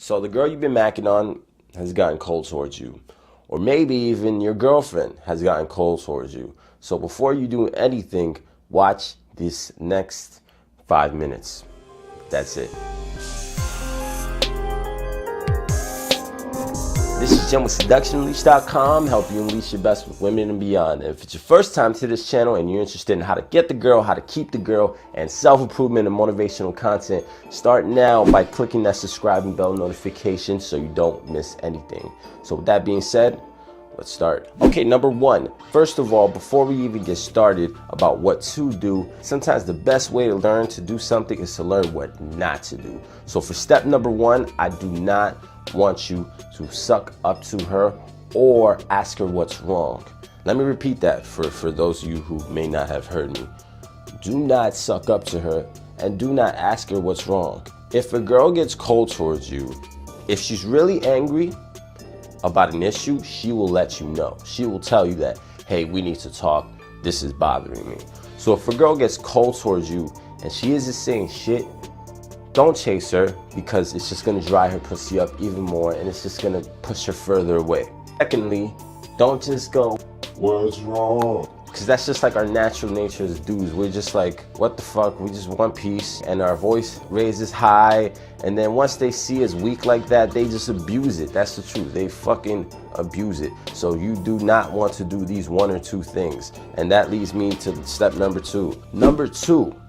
So the girl you've been macking on has gotten cold towards you. Or maybe even your girlfriend has gotten cold towards you. So before you do anything, watch this next 5 minutes. That's it. This is Jim with SeductionUnleashed.com, help you unleash your best with women and beyond. And if it's your first time to this channel and you're interested in how to get the girl, how to keep the girl, and self-improvement and motivational content, start now by clicking that subscribe and bell notification so you don't miss anything. So with that being said, let's start. Okay, number one, first of all, before we even get started about what to do, sometimes the best way to learn to do something is to learn what not to do. So for step number one, I do not want you to suck up to her or ask her what's wrong. Let me repeat that for those of you who may not have heard me. Do not suck up to her and do not ask her what's wrong. If a girl gets cold towards you, if she's really angry about an issue, she will let you know. She will tell you that, hey, we need to talk. This is bothering me. So if a girl gets cold towards you and she isn't saying shit, don't chase her, because it's just gonna dry her pussy up even more and it's just gonna push her further away. Secondly, don't just go, what's wrong? Because that's just like our natural nature as dudes. We're just like, what the fuck? We just want peace, and our voice raises high, and then once they see us weak like that, they just abuse it. That's the truth. They fucking abuse it. So you do not want to do these one or two things. And that leads me to step number two. Number two,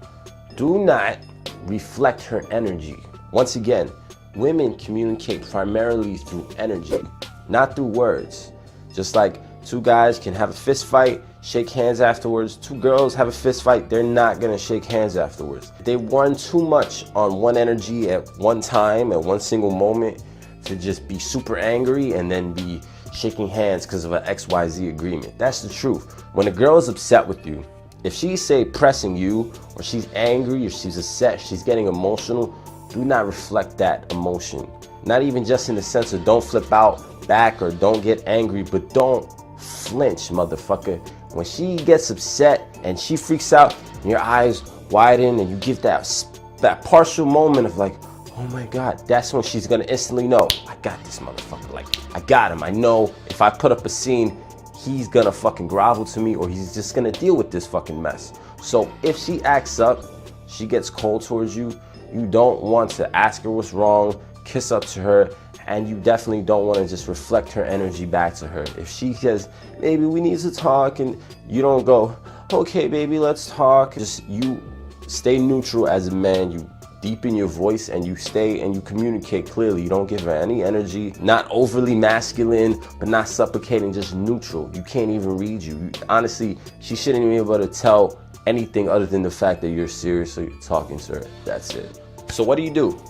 do not reflect her energy. Once again, women communicate primarily through energy, not through words. Just like two guys can have a fist fight, shake hands afterwards. Two girls have a fist fight, they're not gonna shake hands afterwards. They run too much on one energy at one time, at one single moment, to just be super angry and then be shaking hands because of an XYZ agreement. That's the truth. When a girl is upset with you, if she's, say, pressing you, or she's angry, or she's upset, she's getting emotional, do not reflect that emotion. Not even just in the sense of don't flip out back or don't get angry, but don't flinch, motherfucker. When she gets upset and she freaks out, and your eyes widen and you give that partial moment of like, oh my God, that's when she's gonna instantly know, I got this motherfucker. Like, I got him. I know if I put up a scene, he's gonna fucking grovel to me, or he's just gonna deal with this fucking mess. So if she acts up, she gets cold towards you, you don't want to ask her what's wrong, kiss up to her, and you definitely don't want to just reflect her energy back to her. If she says, baby, we need to talk, and you don't go, okay, baby, let's talk. Just you stay neutral as a man. You deepen your voice and you stay and you communicate clearly. You don't give her any energy, not overly masculine, but not suffocating, just neutral. You can't even read you. Honestly, she shouldn't even be able to tell anything other than the fact that you're serious or you're talking to her. That's it. So what do?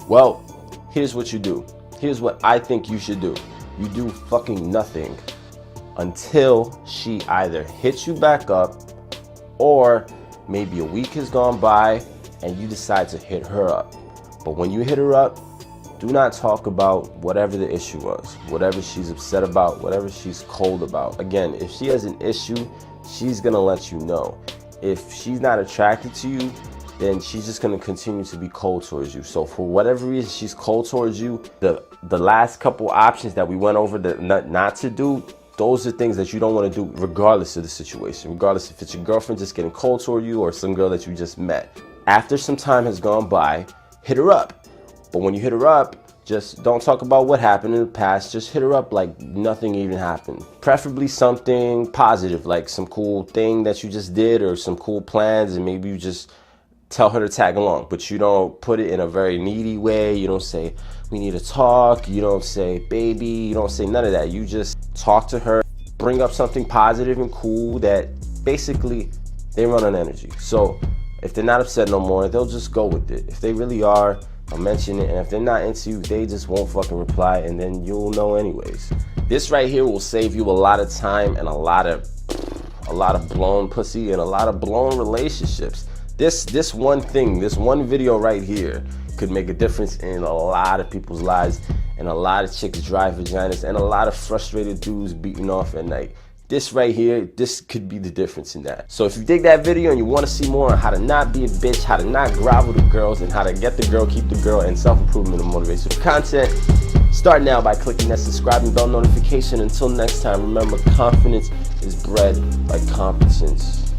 Well, here's what you do. Here's what I think you should do. You do fucking nothing until she either hits you back up, or maybe a week has gone by and you decide to hit her up. But when you hit her up, do not talk about whatever the issue was, whatever she's upset about, whatever she's cold about. Again, if she has an issue, she's gonna let you know. If she's not attracted to you, then she's just gonna continue to be cold towards you. So for whatever reason she's cold towards you, the last couple options that we went over that not to do, those are things that you don't want to do regardless of the situation. Regardless if it's your girlfriend just getting cold toward you or some girl that you just met. After some time has gone by, hit her up. But when you hit her up, just don't talk about what happened in the past. Just hit her up like nothing even happened. Preferably something positive, like some cool thing that you just did or some cool plans, and maybe you just tell her to tag along. But you don't put it in a very needy way. You don't say, we need to talk. You don't say, baby. You don't say none of that. You just talk to her, bring up something positive and cool that basically they run on energy. So if they're not upset no more, they'll just go with it. If they really are, I'll mention it. And if they're not into you, they just won't fucking reply, and then you'll know anyways. This right here will save you a lot of time and a lot of blown pussy and a lot of blown relationships. This one thing, this one video right here could make a difference in a lot of people's lives, and a lot of chicks' dry vaginas, and a lot of frustrated dudes beating off at night. this right here, this could be the difference in that. So if you dig that video and you want to see more on how to not be a bitch, how to not grovel to girls, and how to get the girl, keep the girl, and self-improvement and motivational content, start now by clicking that subscribe and bell notification. Until next time, remember, confidence is bred by competence.